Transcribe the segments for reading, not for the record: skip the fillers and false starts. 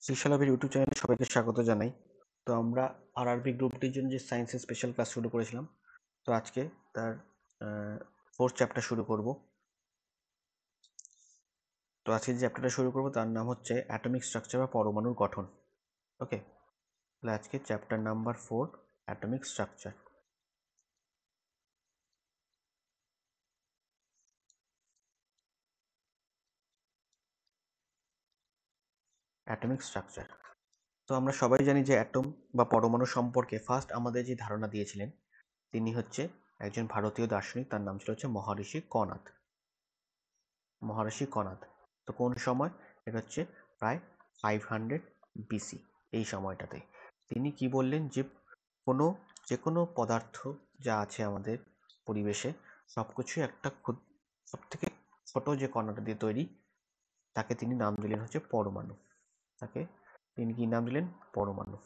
শিক্ষালাভের YouTube চ্যানেলে সবাইকে স্বাগত জানাই। তো আমরা আরআরবি গ্রুপটির জন্য যে সায়েন্সের স্পেশাল ক্লাস শুরু করেছিলাম, তো আজকে তার 4th চ্যাপ্টার শুরু করব। তো আজকে যে চ্যাপ্টারটা শুরু করব তার নাম হচ্ছে অ্যাটমিক স্ট্রাকচার বা পরমাণুর গঠন। ওকে, তাহলে আজকে chapter number 4 atomic structure. Atomic structure. তো আমরা সবাই জানি যে অ্যাটম বা পরমাণু সম্পর্কে ফার্স্ট আমাদের যে ধারণা দিয়েছিলেন তিনি হচ্ছে একজন ভারতীয় দার্শনিক, তার নাম ছিল হচ্ছে মহর্ষি কনাদ। তো কোন সময়? এটা হচ্ছে প্রায় 500 বিসি। এই সময়টাতে তিনি কি বললেন যে যে কোনো পদার্থ যা আছে আমাদের পরিবেশে সবকিছুই একটা সব থেকে ছোট যে কণাটা দিয়ে তৈরি, তাকে তিনি নাম দিলেন হচ্ছে পরমাণু। তাকে তিনি কি নাম দিলেন? পরমাণু।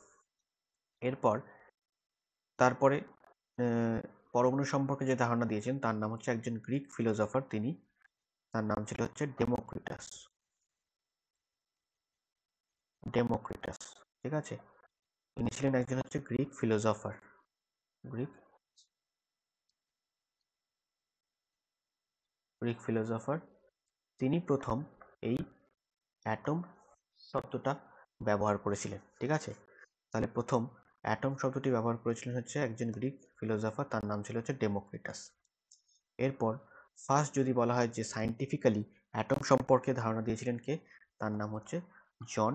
এরপর তারপরে পরমাণু সম্পর্কে যে ধারণা দিয়েছেন তার নাম হচ্ছে একজন গ্রিক ফিলোসফার, তার নাম ছিল হচ্ছে ডেমোক্রিটাস। ঠিক আছে, তিনি ছিলেন একজন হচ্ছে গ্রিক ফিলোসফার। তিনি প্রথম এই অ্যাটম শব্দটা ব্যবহার করেছিলেন। ঠিক আছে, তাহলে প্রথম অ্যাটম শব্দটি ব্যবহার করেছিলেন হচ্ছে একজন গ্রিক ফিলোসফার, তার নাম ছিল হচ্ছে ডেমোক্রিটাস। এরপর ফার্স্ট যদি বলা হয় যে সায়েন্টিফিক্যালি অ্যাটম সম্পর্কে ধারণা দিয়েছিলেন কে, তার নাম হচ্ছে জন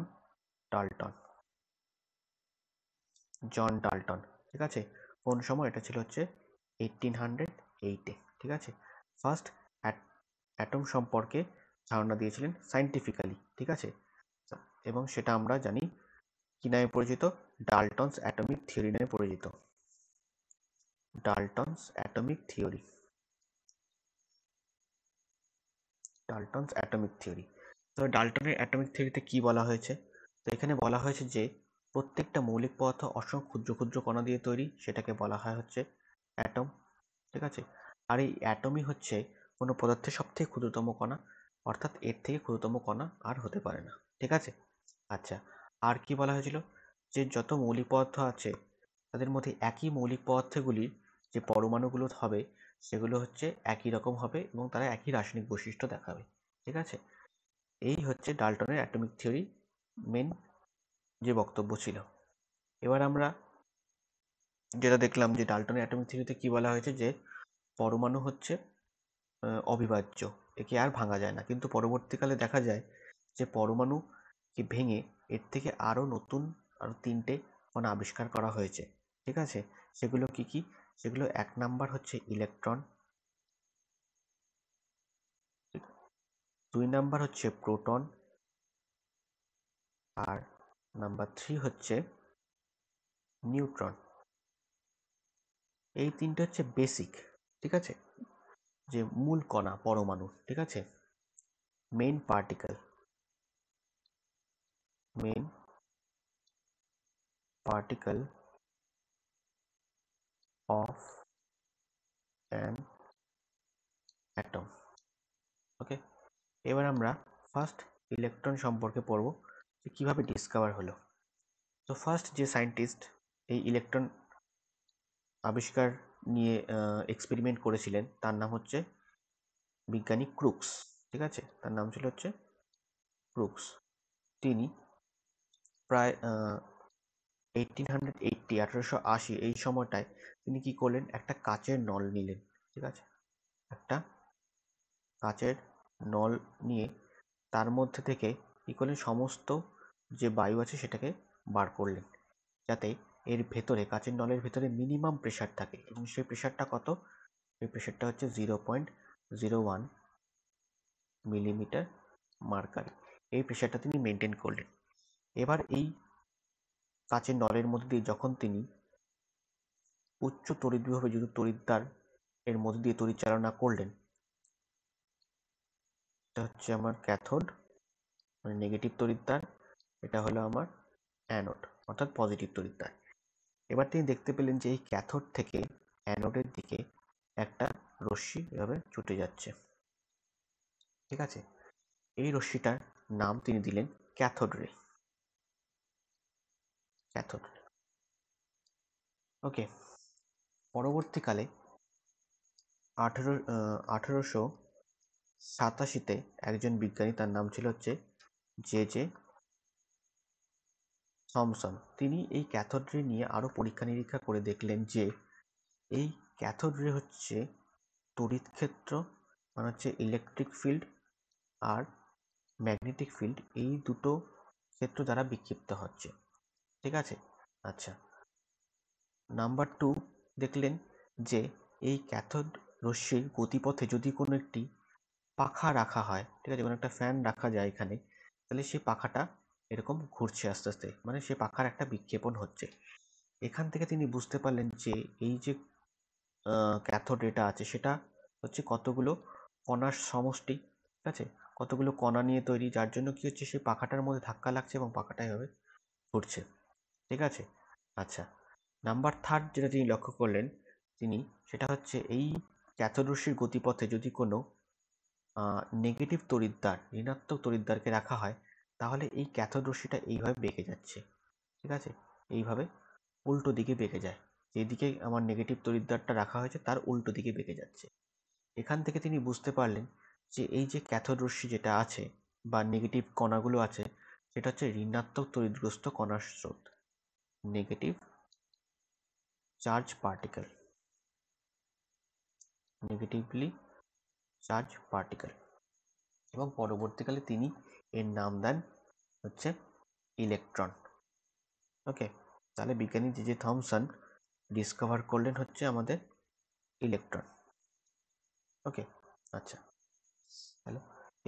ডাল্টন। ঠিক আছে, কোন সময়? এটা ছিল হচ্ছে 1808-এ। ঠিক আছে, ফার্স্ট অ্যাটম সম্পর্কে ধারণা দিয়েছিলেন সায়েন্টিফিক্যালি। ঠিক আছে, এবং সেটা আমরা জানি কি নামে পরিচিত? ডাল্টনস অ্যাটমিক থিওরি নামে পরিচিত। ডাল্টনস অ্যাটমিক থিওরি। তো ডাল্টনের অ্যাটমিক থিওরিতে কি বলা হয়েছে? তো এখানে বলা হয়েছে যে প্রত্যেকটা মৌলিক পদার্থ অসংখ্য ক্ষুদ্র ক্ষুদ্র কণা দিয়ে তৈরি, সেটাকে বলা হয় হচ্ছে অ্যাটম। ঠিক আছে, আর এই অ্যাটমই হচ্ছে কোনো পদার্থের সবথেকে ক্ষুদ্রতম কণা, অর্থাৎ এর থেকে ক্ষুদ্রতম কণা আর হতে পারে না। ঠিক আছে, আচ্ছা, আর কি বলা হয়েছিল? যে যত মৌলিক পদার্থ আছে তাদের মধ্যে একই মৌলিক পদার্থগুলির যে পরমাণুগুলো হবে সেগুলো হচ্ছে একই রকম হবে এবং তারা একই রাসায়নিক বৈশিষ্ট্য দেখাবে। ঠিক আছে, এই হচ্ছে ডাল্টনের অ্যাটমিক থিওরি মেন যে বক্তব্য ছিল। এবার আমরা যেটা দেখলাম যে ডাল্টনের অ্যাটমিক থিওরিতে কি বলা হয়েছে যে পরমাণু হচ্ছে অবিভাজ্য, একে আর ভাঙা যায় না। কিন্তু পরবর্তীকালে দেখা যায় যে পরমাণুকে ভেঙে এর থেকে নতুন আরো 3টে কণা আবিষ্কার করা হয়েছে। ঠিক আছে, সেগুলো কি কি? সেগুলো 1 নাম্বার হচ্ছে ইলেকট্রন, 2 নাম্বার হচ্ছে প্রোটন, আর নাম্বার 3 হচ্ছে নিউট্রন। এই 3টে হচ্ছে বেসিক। ঠিক আছে, যে মূল কণা পরমাণু। ঠিক আছে, main particle of an atom. Okay, এবার আমরা ফার্স্ট ইলেকট্রন সম্পর্কে পড়ব যে কিভাবে ডিসকভার হলো। তো ফার্স্ট যে সায়েন্টিস্ট এই ইলেকট্রন আবিষ্কার নিয়ে এক্সপেরিমেন্ট করেছিলেন তার নাম হচ্ছে বিজ্ঞানী ক্রুক্স। ঠিক আছে, তার নাম ছিল হচ্ছে ক্রুক্স। তিনি প্রায় 1880 এই সময়টায় তিনি কি করলেন? একটা কাচের নল নিলেন। ঠিক আছে, একটা কাচের নল নিয়ে তার মধ্যে থেকে কি করলেন? সমস্ত যে বায়ু আছে সেটাকে বার করলেন, যাতে এর ভেতরে, কাচের নলের ভেতরে মিনিমাম প্রেসার থাকে। এবং সেই প্রেসারটা কত? সেই প্রেসারটা হচ্ছে 0.01 মিলিমিটার মার্কারি। এই প্রেসারটা তিনি মেনটেন করলেন। এবার এই কাচের নলের মধ্যে দিয়ে যখন তিনি উচ্চ তড়িৎ বিভবে যুক্ত তড়িৎদ্বার এর মধ্যে দিয়ে তড়িৎ চালনা করলেন, এটা হচ্ছে আমার ক্যাথোড, মানে নেগেটিভ তড়িৎদ্বার, এটা হলো আমার অ্যানোড, অর্থাৎ পজিটিভ তড়িৎদ্বার। এবার তিনি দেখতে পেলেন যে এই ক্যাথোড থেকে অ্যানোডের দিকে একটা রশ্মি এভাবে ছুটে যাচ্ছে। ঠিক আছে, এই রশ্মিটার নাম তিনি দিলেন ক্যাথোড রে। ক্যাথোড। ওকে, পরবর্তীকালে 1887 একজন বিজ্ঞানী, তার নাম ছিল হচ্ছে জে থমসন। তিনি এই ক্যাথোড রে নিয়ে আরো পরীক্ষা নিরীক্ষা করে দেখলেন যে এই ক্যাথোড রে হচ্ছে তড়িৎ ক্ষেত্র, মানে হচ্ছে ইলেকট্রিক ফিল্ড আর ম্যাগনেটিক ফিল্ড, এই দুটো ক্ষেত্র দ্বারা বিক্ষিপ্ত হচ্ছে। ঠিক আছে, আচ্ছা। নাম্বার 2, দেখলেন যে এই ক্যাথোড রশ্মির গতিপথে যদি কোনো একটি পাখা রাখা হয়, ঠিক আছে, কোনো একটা ফ্যান রাখা যায় এখানে, তাহলে সেই পাখাটা এরকম ঘুরছে আস্তে আস্তে, মানে সে পাখার একটা বিক্ষেপণ হচ্ছে। এখান থেকে তিনি বুঝতে পারলেন যে এই যে ক্যাথোড রেটা আছে সেটা হচ্ছে কতগুলো কণার সমষ্টি, ঠিক আছে, কতগুলো কণা নিয়ে তৈরি, যার জন্য কি হচ্ছে সেই পাখাটার মধ্যে ধাক্কা লাগছে এবং পাখাটা এভাবে ঘুরছে। ঠিক আছে, আচ্ছা। নাম্বার 3 যেটা তিনি লক্ষ্য করলেন তিনি, সেটা হচ্ছে এই ক্যাথোড রশ্মির গতিপথে যদি কোনো নেগেটিভ তড়িৎদ্বার, ঋণাত্মক তড়িৎদ্বারকে রাখা হয়, তাহলে এই ক্যাথোড রশ্মিটা এইভাবে বেঁকে যাচ্ছে। ঠিক আছে, এইভাবে উল্টো দিকে বেঁকে যায়, যেদিকে আমার নেগেটিভ তড়িৎদ্বারটা রাখা হয়েছে তার উল্টো দিকে বেঁকে যাচ্ছে। এখান থেকে তিনি বুঝতে পারলেন যে এই যে ক্যাথোড রশ্মি যেটা আছে বা নেগেটিভ কণাগুলো আছে, সেটা হচ্ছে ঋণাত্মক তড়িৎগ্রস্ত কণার স্রোত, negative charge particle, negatively charge particle. এবং পরবর্তীকালে তিনি এর নাম দেন হচ্ছে ইলেকট্রন। ওকে, তাহলে বিজ্ঞানী জে থমসন ডিসকভার করলেন হচ্ছে আমাদের ইলেকট্রন। ওকে, আচ্ছা। হ্যালো,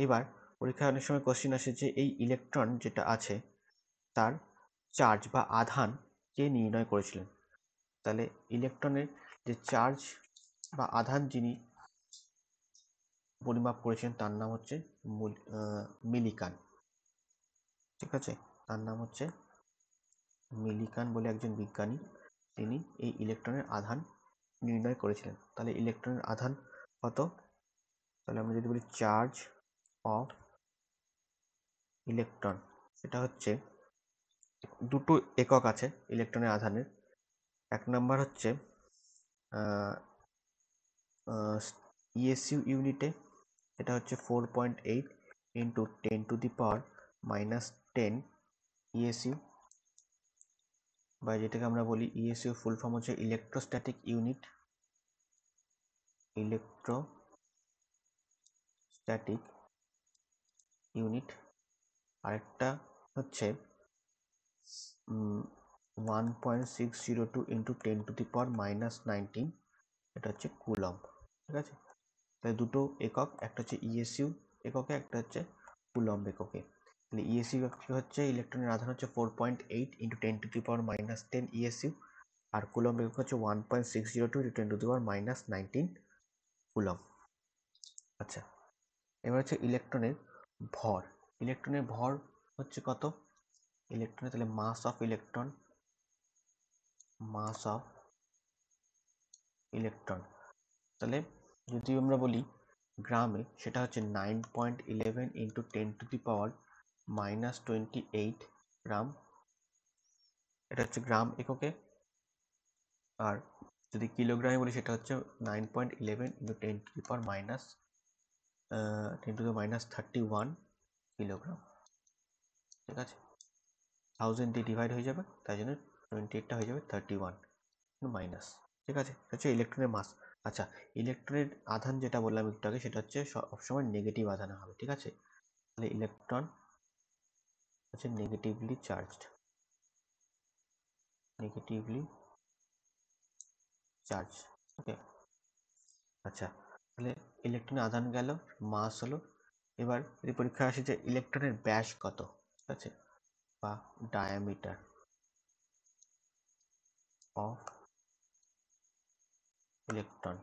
এবার পরীক্ষায় অনেক সময় কোশ্চেন আসে যে এই ইলেকট্রন যেটা আছে তার চার্জ বা আধান কে নির্ণয় করেছিলেন। তাহলে ইলেকট্রনের যে চার্জ বা আধান যিনি পরিমাপ করেছেন তার নাম হচ্ছে মিলিকান। ঠিক আছে, তার নাম হচ্ছে মিলিকান বলে একজন বিজ্ঞানী, তিনি এই ইলেকট্রনের আধান নির্ণয় করেছিলেন। তাহলে ইলেকট্রনের আধান কত? তাহলে আমরা যদি বলি চার্জ অফ ইলেকট্রন, সেটা হচ্ছে দুটো একক আছে ইলেকট্রনের আধানের। এক নাম্বার হচ্ছে ইএসইউ ইউনিটে, এটা হচ্ছে 4.8 ইন্টু 10⁻⁻10 ইএসইউ, বা যেটাকে আমরা বলি ইএসইউ ফুল ফর্ম হচ্ছে ইলেকট্রোস্ট্যাটিক ইউনিট, ইলেকট্রোস্ট্যাটিক ইউনিট। আরেকটা হচ্ছে 1.602 ইন্টু 10⁻⁻19, এটা হচ্ছে কুলম্ব। ঠিক আছে, তাহলে দুটো একক, একটা হচ্ছে ইএসইউ এককে, একটা হচ্ছে কুলম্ব এককে। তাহলে ইএসইউ হচ্ছে ইলেকট্রনের আধান হচ্ছে 4.8 ইন্টু 10⁻⁻10 ইএসইউ, আর কুলম্ব একক হচ্ছে 1.602 ইন্টু 10⁻⁻19 কুলম্ব। আচ্ছা, এবার হচ্ছে ইলেকট্রনের ভর। ইলেকট্রনের ভর হচ্ছে কত? ইলেকট্রনের তাহলে mass of electron, mass of electron, তাহলে যদি আমরা বলি গ্রামে, সেটা হচ্ছে 9.11 ইন্টু 10⁻⁻28 গ্রাম, এটা হচ্ছে গ্রাম এককে। আর যদি কিলোগ্রামে বলি সেটা হচ্ছে 9.11 ইন্টু 10⁻31 কিলোগ্রাম। ঠিক আছে, 1000 দিয়ে ডিভাইড হয়ে যাবে, তাই জন্য 28টা হয়ে যাবে 31 মাইনাস। ঠিক আছে, এটা হচ্ছে ইলেকট্রনের মাস। আচ্ছা, ইলেকট্রনের আধান যেটা বললাম একটু আগে, সেটা হচ্ছে সবসময় নেগেটিভ আধান হবে। ঠিক আছে, তাহলে ইলেকট্রন হচ্ছে নেগেটিভলি চার্জড, নেগেটিভলি চার্জ। ওকে, আচ্ছা, তাহলে ইলেকট্রনের আধান গেল, মাস হলো। এবার যদি পরীক্ষা আসে যে ইলেকট্রনের ব্যাস কত, ঠিক আছে, বা ডায়ামিটার অফ ইলেকট্রন,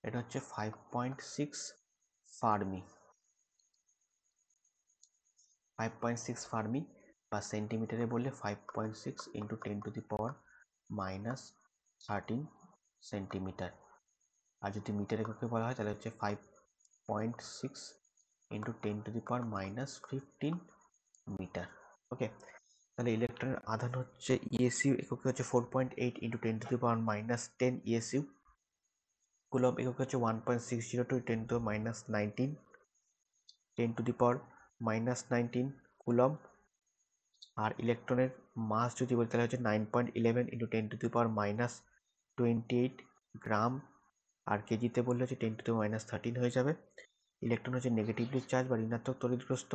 এটা হচ্ছে 5.6 ফার্মি, 5.6 ফার্মি, বা সেন্টিমিটারে বললে 5.6 ইন্টু 10⁻⁻13 সেন্টিমিটার। আর যদি মিটার এককে বলা হয় তাহলে হচ্ছে 5.6 ইন্টু 10⁻⁻15 মিটার। ওকে, তাহলে ইলেকট্রনের আধান হচ্ছে ইএসইউ এককে হচ্ছে 4.8 ইন্টু 10⁻⁻10 ইএসইউ। কুলম্ব একক হচ্ছে 1.602 10⁻19 10⁻19 কুলম্ব। আর ইলেকট্রনের মাস যদি বলি তাহলে হচ্ছে 9.11 ইন্টু 10⁻28 গ্রাম। আর কেজিতে বললে হচ্ছে 10⁻13 হয়ে যাবে। ইলেকট্রন হচ্ছে নেগেটিভলি চার্জ বা ঋণাত্মক তড়িৎগ্রস্ত।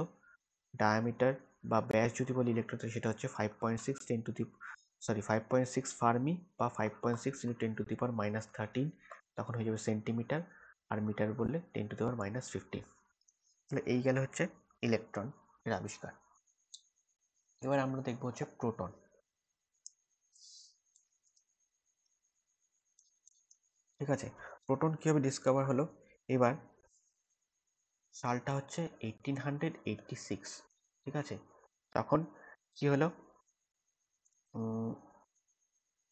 ডায়ামিটার বা ব্যাস যদি বলি ইলেকট্রন সেটা হচ্ছে 5.6 ফার্মি বা 5.6 ইন্টু 10⁻13, তখন হয়ে যাবে সেন্টিমিটার। আর মিটার বললে 10⁻15। তাহলে এই গেল হচ্ছে ইলেকট্রন এর আবিষ্কার। এবার আমরা দেখবো হচ্ছে প্রোটন। ঠিক আছে, প্রোটন কিভাবে ডিসকভার হলো? এবার সালটা হচ্ছে 1886। ঠিক আছে, তখন কি হলো,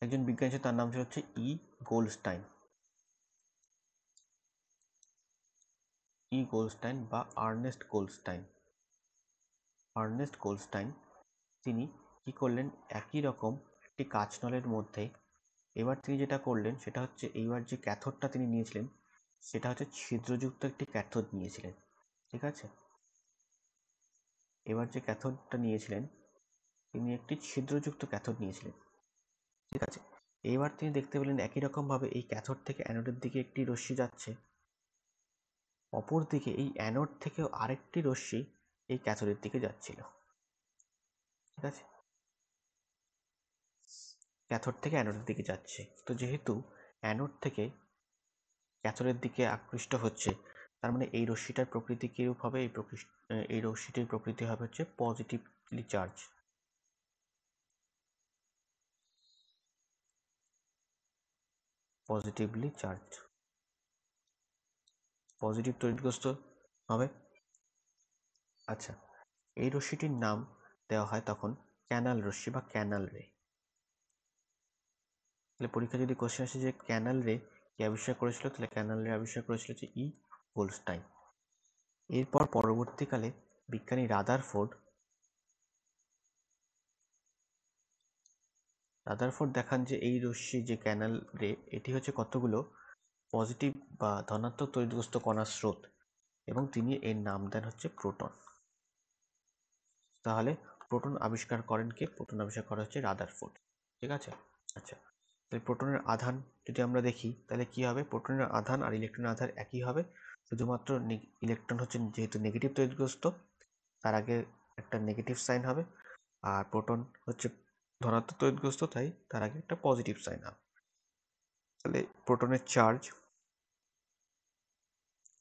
একজন বিজ্ঞানী ছিল, তার নাম ছিল হচ্ছে গোল্ডস্টাইন। গোল্ডস্টাইন বা আর্নেস্ট গোল্ডস্টাইন তিনি কি করলেন, একই রকম একটি কাঁচনলের মধ্যে এবার তিনি যেটা করলেন সেটা হচ্ছে এইবার যে ক্যাথোডটা তিনি নিয়েছিলেন সেটা হচ্ছে ছিদ্রযুক্ত একটি ক্যাথোড নিয়েছিলেন। ঠিক আছে, এবার যে ক্যাথোডটা নিয়েছিলেন তিনি একটি ছিদ্রযুক্ত ক্যাথোড নিয়েছিলেন। ঠিক আছে, এবার তিনি দেখতে পেলেন একই রকম ভাবে এই ক্যাথোড থেকে অ্যানোডের দিকে একটি রশ্মি যাচ্ছে, অপরদিকে এই অ্যানোড থেকেও আরেকটি রশ্মি এই ক্যাথোডের দিকে যাচ্ছিল। ঠিক আছে, ক্যাথোড থেকে অ্যানোডের দিকে যাচ্ছে। তো যেহেতু অ্যানোড থেকে ক্যাথোডের দিকে আকৃষ্ট হচ্ছে, তার মানে এই রশ্মিটার প্রকৃতি কিরূপ হবে? এই রশ্মিটির প্রকৃতি হবে হচ্ছে পজিটিভলি চার্জ। পজিটিভ তড়িৎগ্রস্ত হবে। আচ্ছা, এই রশ্মিটির নাম দেওয়া হয় তখন ক্যানাল রশ্মি বা ক্যানাল রে। তাহলে পরীক্ষা যদি কোশ্চেন আসে যে ক্যানাল রে কে আবিষ্কার করেছিল, তাহলে ক্যানাল রে আবিষ্কার করেছিল যে গোল্ডস্টাইন। এরপর পরবর্তীকালে বিজ্ঞানী রাদারফোর্ড দেখান যে এই রশ্মি যে ক্যানাল রে, এটি হচ্ছে কতগুলো পজিটিভ বা ধনাত্মক তড়িৎগ্রস্ত কণার স্রোত, এবং তিনি এর নাম দেন হচ্ছে প্রোটন। তাহলে প্রোটন আবিষ্কার করেন কে? প্রোটন আবিষ্কার করা হচ্ছে রাদারফোর্ড। ঠিক আছে, আচ্ছা, তাহলে প্রোটনের আধান যদি আমরা দেখি তাহলে কি হবে? প্রোটনের আধান আর ইলেকট্রনের আধান একই হবে, শুধুমাত্র ইলেকট্রন হচ্ছে যেহেতু নেগেটিভ তড়িৎগ্রস্ত তার আগে একটা নেগেটিভ সাইন হবে, আর প্রোটন হচ্ছে ধনাত্মক তড়িৎগ্রস্ত তাই তার আগে একটা পজিটিভ সাইন হবে। তাহলে প্রোটনের চার্জ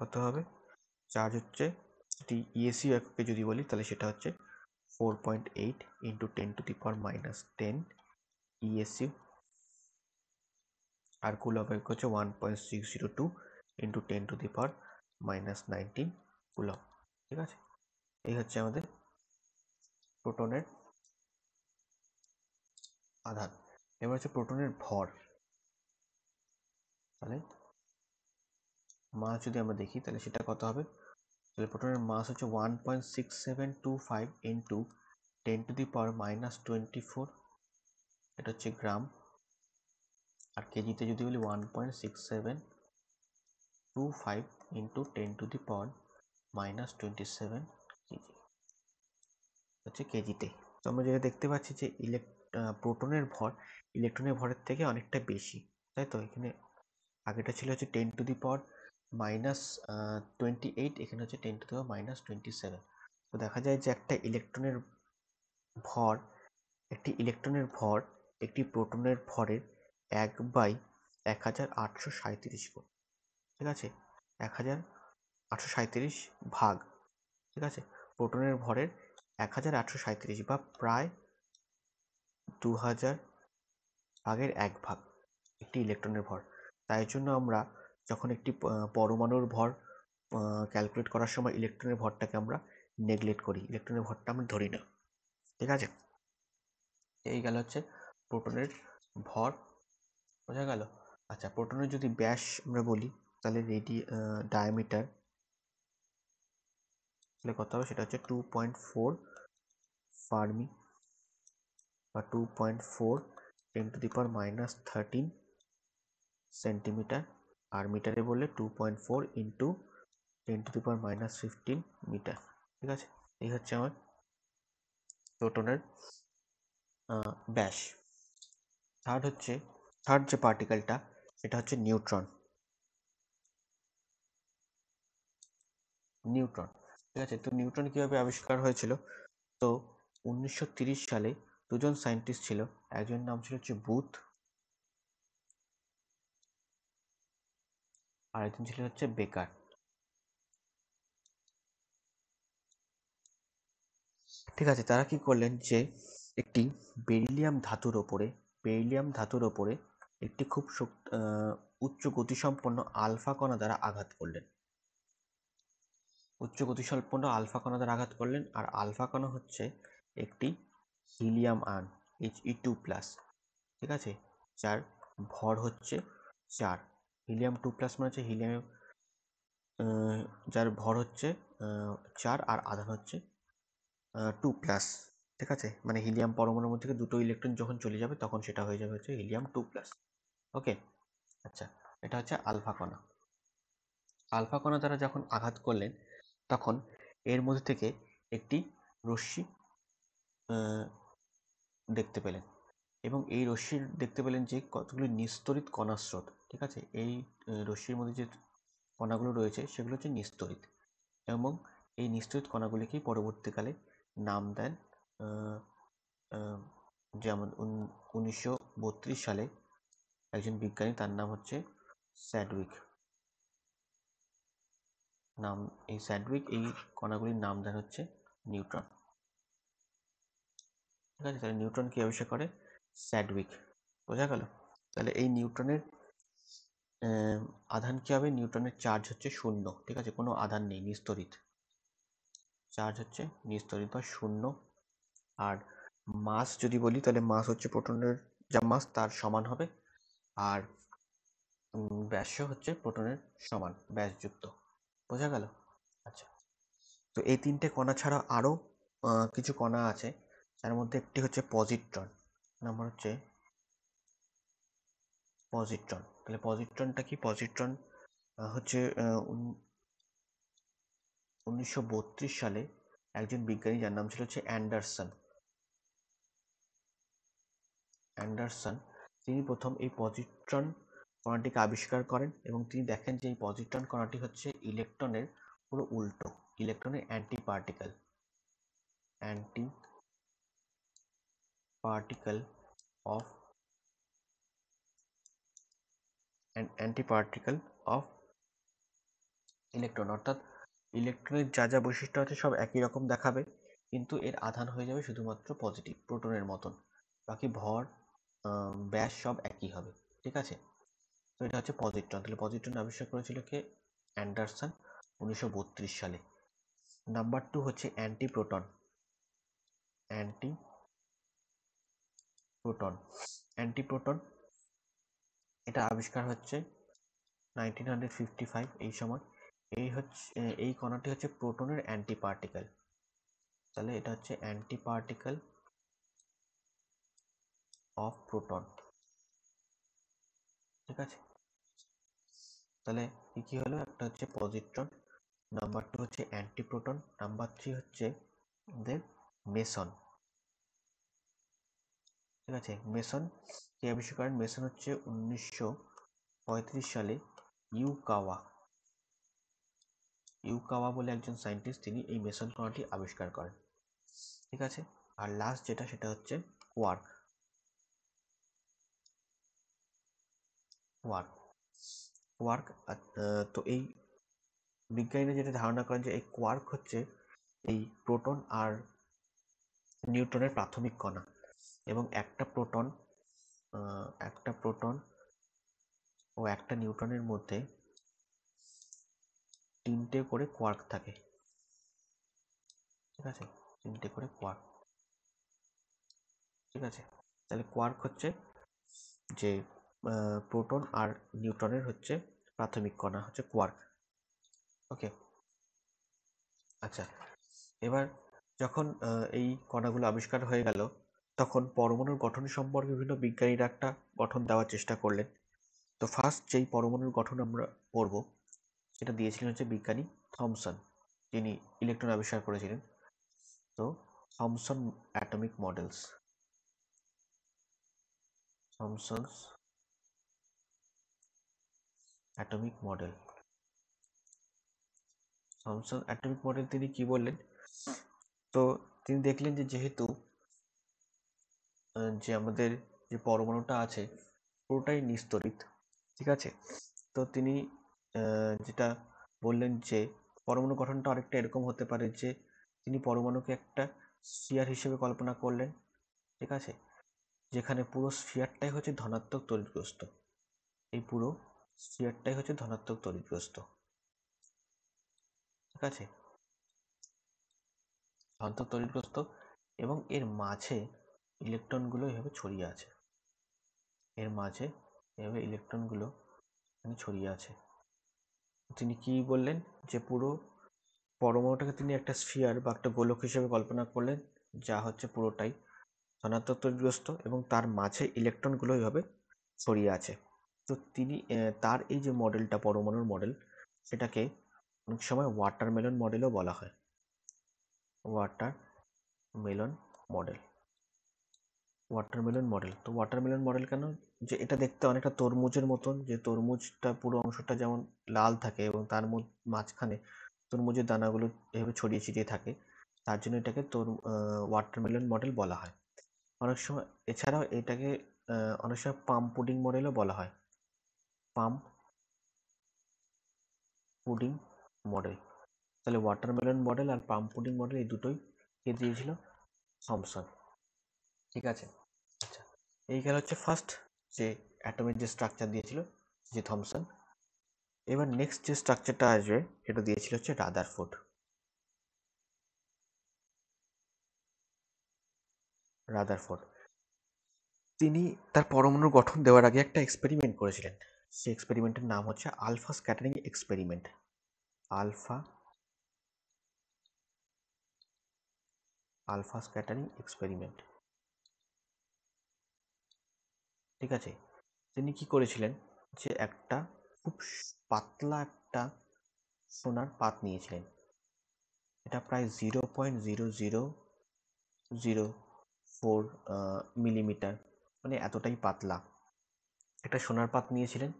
কত হবে? চার্জ হচ্ছে যদি ইএসইউ এককে যদি বলি তাহলে সেটা হচ্ছে 4.8 ইন্টু 10⁻10 ইএসইউ। আর কুলম্ব একক হচ্ছে 1.602 ইন্টু 10⁻19 কুলম্ব। ঠিক আছে, এই হচ্ছে আমাদের প্রোটনের আধান। এবার হচ্ছে প্রোটনের ভর। তাহলে মাস যদি আমরা দেখি তাহলে সেটা কত হবে? তাহলে প্রোটনের মাস হচ্ছে 1.6725 ইন্টু 10⁻24, এটা হচ্ছে গ্রাম। আর কেজিতে যদি বলি 1.6725 ইন্টু 10⁻27 কেজি হচ্ছে কেজিতে। তো আমরা যেটা দেখতে পাচ্ছি যে প্রোটনের ভর ইলেকট্রনের ভরের থেকে অনেকটা বেশি, তাই তো? এখানে আগেটা ছিল হচ্ছে 10⁻28, এখানে হচ্ছে 10⁻27। তো দেখা যায় যে ভর একটি ইলেকট্রনের ভর একটি প্রোটনের ভরের 1/1837 গুণ। ঠিক আছে, 1837 ভাগ। ঠিক আছে, প্রোটনের ভরের 1837 বা প্রায় 2000 ভাগের 1 ভাগ একটি ইলেকট্রনের ভর। তাই জন্য আমরা যখন একটি পরমাণুর ভর ক্যালকুলেট করার সময় ইলেকট্রনের ভরটাকে আমরা নেগলেক্ট করি, ইলেকট্রনের ভরটা আমরা ধরি না। ঠিক আছে, এই গেল হচ্ছে প্রোটনের ভর, বোঝা গেল? আচ্ছা, প্রোটনের যদি ব্যাস আমরা বলি তাহলে ডায়ামিটার তাহলে কত হবে? সেটা হচ্ছে 2.4 ফার্মি। বা 2.4 10⁻13 সেন্টিমিটার, আর মিটারে বললে 2.4 ইন্টু 10⁻15 মিটার। ঠিক আছে, এই হচ্ছে আমার প্রোটনের ব্যাস। থার্ড যে পার্টিকেলটা, সেটা হচ্ছে নিউট্রন। ঠিক আছে, তো নিউট্রন কিভাবে আবিষ্কার হয়েছিল? তো 1930 সালে দুজন সায়েন্টিস্ট ছিল, একজনের নাম ছিল হচ্ছে বুথ, আর একজন ছিল হচ্ছে বেকার। ঠিক আছে, তারা কি করলেন যে একটি বেরিলিয়াম ধাতুর ওপরে একটি খুব উচ্চ গতিসম্পন্ন আলফা কণা দ্বারা আঘাত করলেন। আর আলফা কণা হচ্ছে একটি হিলিয়াম আয়ন, He2+। ঠিক আছে, যার ভর হচ্ছে 4। হিলিয়াম 2+ মানে হচ্ছে হিলিয়াম, যার ভর হচ্ছে 4 আর আধান হচ্ছে 2+। ঠিক আছে, মানে হিলিয়াম পরমাণুর মধ্যে থেকে দুটো ইলেকট্রন যখন চলে যাবে তখন সেটা হয়ে যাবে হচ্ছে হিলিয়াম 2+। ওকে, আচ্ছা, এটা হচ্ছে আলফা কণা। আলফা কণা দ্বারা যখন আঘাত করলেন, তখন এর মধ্যে থেকে একটি রশ্মি দেখতে পেলেন, এবং এই রশ্মির দেখতে পেলেন যে কতগুলি নিস্তড়িত কণার স্রোত। ঠিক আছে, এই রশ্মির মধ্যে যে কণাগুলো রয়েছে সেগুলো হচ্ছে নিস্তড়িত, এবং এই নিস্তড়িত কণাগুলিকেই পরবর্তীকালে নাম দেন, যেমন 1932 সালে একজন বিজ্ঞানী, তার নাম হচ্ছে স্যাডউইক। এই কণাগুলির নাম দেন হচ্ছে নিউট্রন। ঠিক আছে, তাহলে নিউট্রন কি আবিষ্কার করে? স্যাডউইক। বোঝা গেল? তাহলে এই নিউট্রনের আধান কি হবে? নিউট্রনের চার্জ হচ্ছে 0। ঠিক আছে, কোনো আধান নেই, নিস্তড়িত। চার্জ হচ্ছে নিস্তড়িত বা 0। আর মাস যদি বলি, তাহলে মাস হচ্ছে প্রোটনের যা মাস তার সমান হবে, আর ব্যাসও হচ্ছে প্রোটনের সমান, ব্যাসযুক্ত। বোঝা গেল? আচ্ছা, তো এই তিনটে কণা ছাড়া আরো কিছু কণা আছে, যার মধ্যে একটি হচ্ছে পজিট্রন। নাম্বার হচ্ছে পজিট্রন। তাহলে পজিট্রনটা কি? পজিট্রন হচ্ছে 1932 সালে একজন বিজ্ঞানী, যার নাম ছিল হচ্ছে অ্যান্ডারসন, তিনি প্রথম এই পজিট্রন কণাটিকে আবিষ্কার করেন, এবং তিনি দেখেন যে এই পজিট্রন কণাটি হচ্ছে ইলেকট্রনের পুরো উল্টো, ইলেকট্রনের অ্যান্টি পার্টিকেল অফ ইলেকট্রন। অর্থাৎ ইলেকট্রনের যা যা বৈশিষ্ট্য আছে সব একই রকম দেখাবে, কিন্তু এর আধান হয়ে যাবে শুধুমাত্র পজিটিভ, প্রোটনের মতন। বাকি ভর, ব্যাস সব একই হবে। ঠিক আছে, তো এটা হচ্ছে পজিট্রন। তাহলে পজিট্রন আবিষ্কার করেছিল কে? অ্যান্ডারসন, 1932 সালে। নাম্বার 2 হচ্ছে অ্যান্টিপ্রোটন। অ্যান্টিপ্রোটন এটা আবিষ্কার হচ্ছে 1955 এই সময়। এই কণাটি হচ্ছে প্রোটনের অ্যান্টি পার্টিকেল। তাহলে এটা হচ্ছে অ্যান্টি পার্টিকেল অফ প্রোটন। ঠিক আছে, তাহলে কি হলো? একটা হচ্ছে পজিট্রন, নাম্বার 2 হচ্ছে অ্যান্টিপ্রোটন, নাম্বার 3 হচ্ছে মেসন। ঠিক আছে, মেসন কে আবিষ্কার করেন? মেসন হচ্ছে 1935 সালে ইউকাওয়া বলে একজন সায়েন্টিস্ট, তিনি এই মেসন কণাটি আবিষ্কার করেন। ঠিক আছে, আর লাস্ট যেটা, সেটা হচ্ছে কোয়ার্ক। তো এই বিজ্ঞানীরা যেটা ধারণা করেন যে এই কোয়ার্ক হচ্ছে এই প্রোটন আর নিউট্রনের প্রাথমিক কণা, এবং একটা প্রোটন ও একটা নিউট্রনের মধ্যে 3টে করে কোয়ার্ক থাকে। ঠিক আছে, 3টে করে কোয়ার্ক। ঠিক আছে, তাহলে কোয়ার্ক হচ্ছে যে প্রোটন আর নিউট্রনের হচ্ছে প্রাথমিক কণা, হচ্ছে কোয়ার্ক। ওকে, আচ্ছা, এবার যখন এই কণাগুলো আবিষ্কার হয়ে গেল, তখন পরমাণুর গঠন সম্পর্কে বিভিন্ন বিজ্ঞানীরা একটা গঠন দেওয়ার চেষ্টা করলেন। তো ফার্স্ট যেই পরমাণুর গঠন আমরা পড়ব সেটা দিয়েছিলেন হচ্ছে বিজ্ঞানী থমসন, যিনি ইলেকট্রন আবিষ্কার করেছিলেন। তো Thomson atomic models, Thomson's atomic model, Thomson atomic model তিনি কি বললেন? তো তিনি দেখলেন যে যেহেতু যে আমাদের যে পরমাণুটা আছে পুরোটাই নিস্তড়িত, ঠিক আছে? তো তিনি যেটা বললেন যে পরমাণু গঠনটা অনেকটা এরকম হতে পারে যে তিনি পরমাণুকে একটা স্ফিয়ার হিসেবে কল্পনা করলেন, ঠিক আছে? যেখানে পুরো স্ফিয়ারটাই হচ্ছে ধনাত্মক তড়িৎগ্রস্ত, এই পুরো স্ফিয়ারটাই হচ্ছে ধনাত্মক তড়িৎগ্রস্ত, ঠিক আছে? ধনাত্মক তড়িৎগ্রস্ত এবং এর মাঝে ইলেকট্রনগুলো এভাবে ছড়িয়ে আছে, এর মাঝে এভাবে ইলেকট্রনগুলো এখানে ছড়িয়ে আছে। তিনি কি বললেন যে পুরো পরমাণুটাকে তিনি একটা স্ফিয়ার বা একটা গোলক হিসেবে কল্পনা করলেন, যা হচ্ছে পুরোটাই ধনাত্মক তড়িৎগ্রস্ত এবং তার মাঝে ইলেকট্রনগুলো এইভাবে ছড়িয়ে আছে। তো তিনি তার এই যে মডেলটা পরমাণুর মডেল, সেটাকে অনেক সময় ওয়াটারমেলন মডেলও বলা হয়। Watermelon model, watermelon model. তো ওয়াটারমেলন মডেল কেন? যে এটা দেখতে অনেকটা তরমুজের মতন, যে তরমুজটা পুরো অংশটা যেমন লাল থাকে এবং তার মাঝখানে তরমুজের দানাগুলো এভাবে ছড়িয়ে ছিটিয়ে থাকে, তার জন্য এটাকে ওয়াটারমেলন মডেল বলা হয়। অনেক সময় এছাড়াও এটাকে অনেক সময় পাম পুডিং মডেলও বলা হয়, পাম পুডিং মডেল। তাহলে ওয়াটারমেলন মডেল আর পাম পুডিং মডেল এই দুটোই কে দিয়েছিল? থমসন, ঠিক আছে? আচ্ছা, এই গেল হচ্ছে ফার্স্ট যে অ্যাটমের যে স্ট্রাকচার দিয়েছিল যে থমসন। এবার নেক্সট যে স্ট্রাকচারটা আসবে সেটা দিয়েছিল হচ্ছে রাদারফোর্ড। রাদারফোর্ড তিনি তার পরমাণুর গঠন দেওয়ার আগে একটা এক্সপেরিমেন্ট করেছিলেন। সেই এক্সপেরিমেন্টের নাম হচ্ছে alpha scattering experiment. Alpha alpha scattering experiment, ঠিক আছে? তিনি কি করেছিলেন যে একটা খুব পাতলা একটা সোনার পাত নিয়েছিলেন। এটা প্রায় 0.0004 মিলিমিটার, মানে এতটাই পাতলা একটা সোনার পাত নিয়েছিলেন।